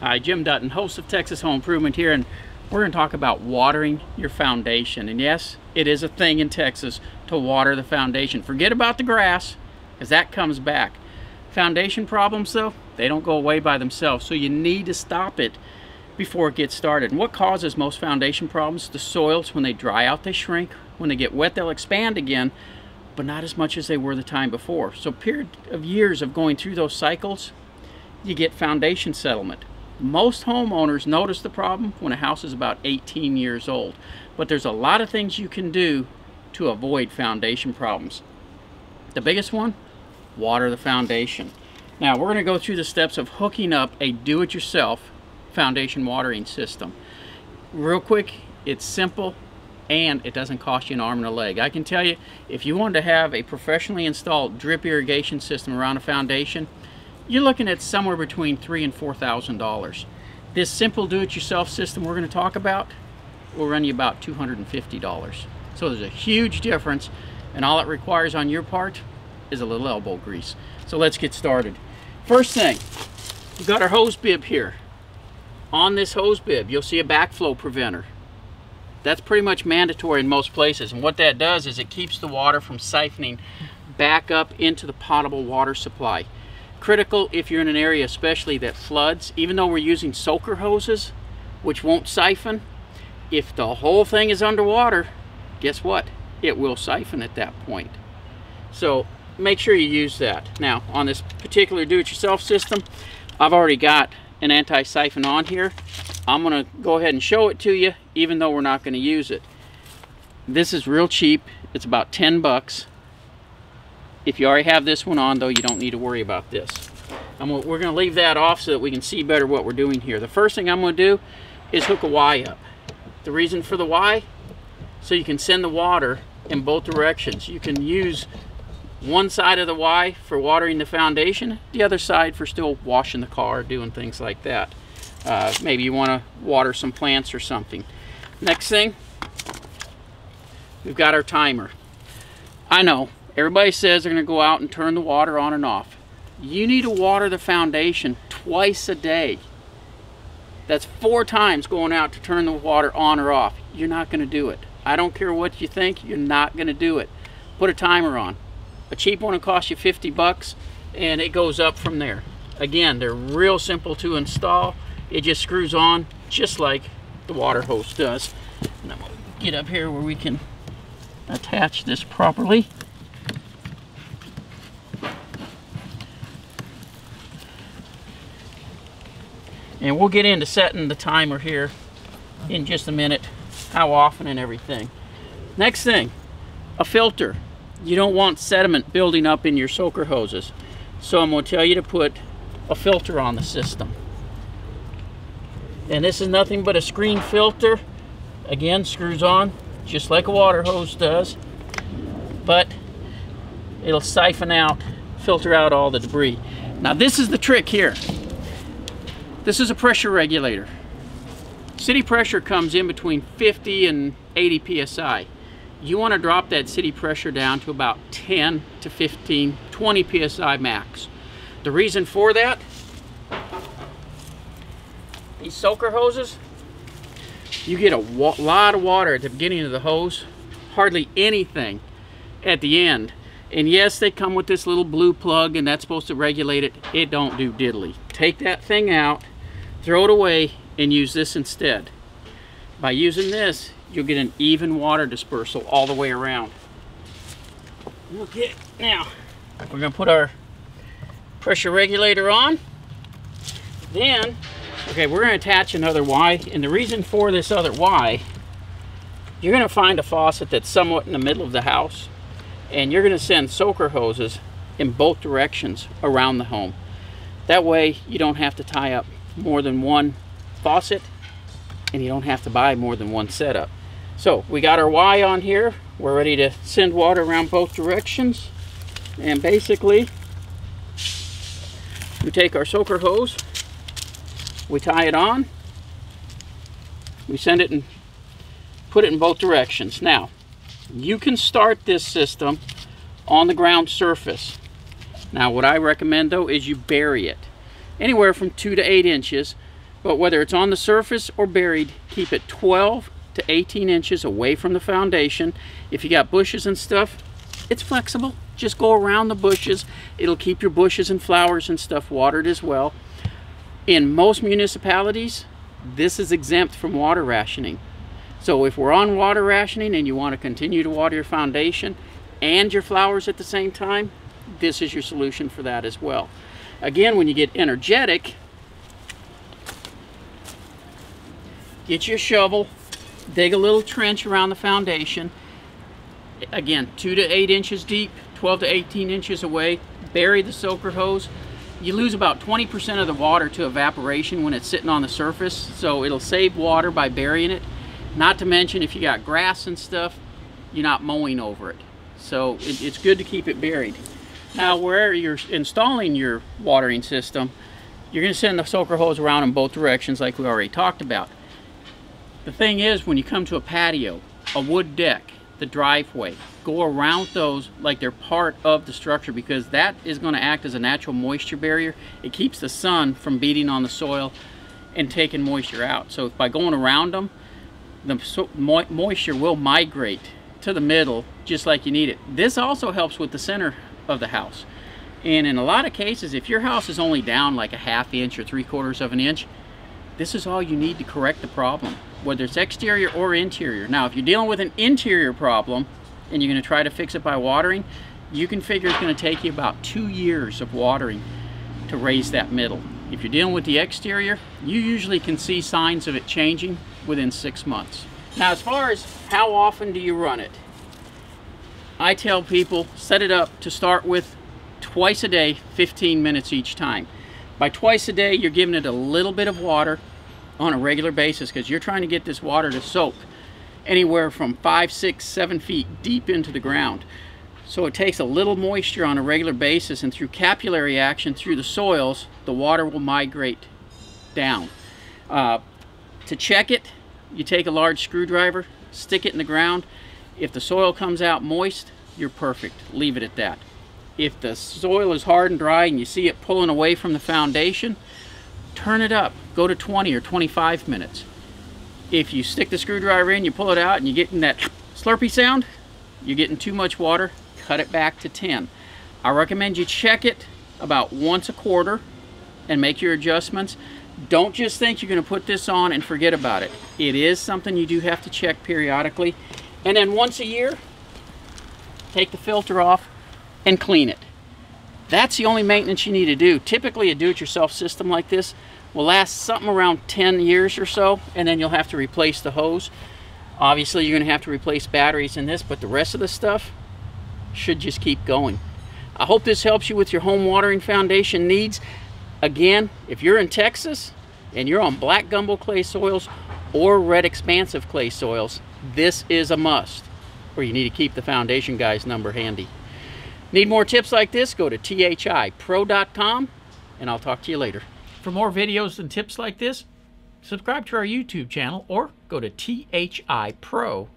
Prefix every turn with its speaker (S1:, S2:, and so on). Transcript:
S1: Hi, Jim Dutton, host of Texas Home Improvement here, and we're going to talk about watering your foundation. And yes, it is a thing in Texas to water the foundation. Forget about the grass, because that comes back. Foundation problems, though, they don't go away by themselves, so you need to stop it before it gets started. And what causes most foundation problems? The soils, when they dry out, they shrink. When they get wet, they'll expand again, but not as much as they were the time before. So a period of years of going through those cycles, you get foundation settlement. Most homeowners notice the problem when a house is about 18 years old, but there's a lot of things you can do to avoid foundation problems. The biggest one, water the foundation. Now we're going to go through the steps of hooking up a do-it-yourself foundation watering system. Real quick, it's simple and it doesn't cost you an arm and a leg. I can tell you, if you wanted to have a professionally installed drip irrigation system around a foundation, you're looking at somewhere between $3,000 and $4,000. This simple do-it-yourself system we're going to talk about will run you about $250. So there's a huge difference, and all it requires on your part is a little elbow grease. So let's get started. First thing, we've got our hose bib here. On this hose bib, you'll see a backflow preventer. That's pretty much mandatory in most places, and what that does is it keeps the water from siphoning back up into the potable water supply. Critical if you're in an area especially that floods. Even though we're using soaker hoses, which won't siphon, if the whole thing is underwater, guess what? It will siphon at that point. So make sure you use that. Now on this particular do-it-yourself system, I've already got an anti-siphon on here. I'm going to go ahead and show it to you, even though we're not going to use it. This is real cheap. It's about 10 bucks. If you already have this one on, though, you don't need to worry about this. We're going to leave that off so that we can see better what we're doing here. The first thing I'm going to do is hook a Y up. The reason for the Y, so you can send the water in both directions. You can use one side of the Y for watering the foundation, the other side for still washing the car, doing things like that. Maybe you want to water some plants or something. Next thing, we've got our timer. I know, everybody says they're going to go out and turn the water on and off. You need to water the foundation twice a day. That's 4 times going out to turn the water on or off. You're not going to do it. I don't care what you think, you're not going to do it. Put a timer on. A cheap one will cost you 50 bucks and it goes up from there. Again, they're real simple to install. It just screws on just like the water hose does. And I'm going to get up here where we can attach this properly. And we'll get into setting the timer here in just a minute, how often and everything. Next thing, a filter. You don't want sediment building up in your soaker hoses. So I'm going to tell you to put a filter on the system. And this is nothing but a screen filter. Again, screws on just like a water hose does. But it'll siphon out, filter out all the debris. Now this is the trick here. This is a pressure regulator. City pressure comes in between 50 and 80 psi. You want to drop that city pressure down to about 10 to 15, 20 psi max. The reason for that, these soaker hoses, you get a lot of water at the beginning of the hose, hardly anything at the end. And yes, they come with this little blue plug and that's supposed to regulate it. It don't do diddly. Take that thing out, throw it away, and use this instead. By using this, you'll get an even water dispersal all the way around. Okay, now we're going to put our pressure regulator on. Then, okay, we're going to attach another Y, and the reason for this other Y, you're going to find a faucet that's somewhat in the middle of the house, and you're going to send soaker hoses in both directions around the home. That way you don't have to tie up more than one faucet, and you don't have to buy more than one setup. So we got our Y on here. We're ready to send water around both directions. And basically, we take our soaker hose, we tie it on, we send it and put it in both directions. Now, you can start this system on the ground surface. Now what I recommend though is you bury it anywhere from 2 to 8 inches But whether it's on the surface or buried, keep it 12 to 18 inches away from the foundation. If you got bushes and stuff, it's flexible. Just go around the bushes. It'll keep your bushes and flowers and stuff watered as well. In most municipalities, this is exempt from water rationing. So if we're on water rationing and you want to continue to water your foundation and your flowers at the same time, this is your solution for that as well. Again, when you get energetic, get your shovel, dig a little trench around the foundation. Again, 2 to 8 inches deep, 12 to 18 inches away. Bury the soaker hose. You lose about 20% of the water to evaporation when it's sitting on the surface, so it'll save water by burying it. Not to mention, if you got grass and stuff, you're not mowing over it. So it's good to keep it buried. Now, where you're installing your watering system, you're going to send the soaker hose around in both directions like we already talked about. The thing is, when you come to a patio, a wood deck, the driveway, go around those like they're part of the structure, because that is going to act as a natural moisture barrier. It keeps the sun from beating on the soil and taking moisture out. So by going around them, the moisture will migrate to the middle just like you need it. This also helps with the center of the house. And in a lot of cases, if your house is only down like a ½ inch or 3/4 of an inch, this is all you need to correct the problem, whether it's exterior or interior. Now, if you're dealing with an interior problem and you're going to try to fix it by watering, you can figure it's going to take you about 2 years of watering to raise that middle. If you're dealing with the exterior, you usually can see signs of it changing within 6 months. Now, as far as how often do you run it, I tell people set it up to start with twice a day, 15 minutes each time. By twice a day, you're giving it a little bit of water on a regular basis, because you're trying to get this water to soak anywhere from 5, 6, 7 feet deep into the ground. So it takes a little moisture on a regular basis, and through capillary action through the soils, the water will migrate down. To check it, you take a large screwdriver, stick it in the ground. If the soil comes out moist, you're perfect. Leave it at that. If the soil is hard and dry and you see it pulling away from the foundation, turn it up. Go to 20 or 25 minutes. If you stick the screwdriver in, you pull it out, and you're getting that slurpy sound, you're getting too much water, cut it back to 10. I recommend you check it about once a quarter and make your adjustments. Don't just think you're going to put this on and forget about it. It is something you do have to check periodically. And then once a year, take the filter off and clean it. That's the only maintenance you need to do. Typically, a do-it-yourself system like this will last something around 10 years or so, and then you'll have to replace the hose. Obviously, you're going to have to replace batteries in this, but the rest of the stuff should just keep going. I hope this helps you with your home watering foundation needs. Again, if you're in Texas and you're on black gumbo clay soils or red expansive clay soils, this is a must, or you need to keep the foundation guy's number handy. Need more tips like this? Go to thipro.com, and I'll talk to you later. For more videos and tips like this, subscribe to our YouTube channel or go to thipro.com.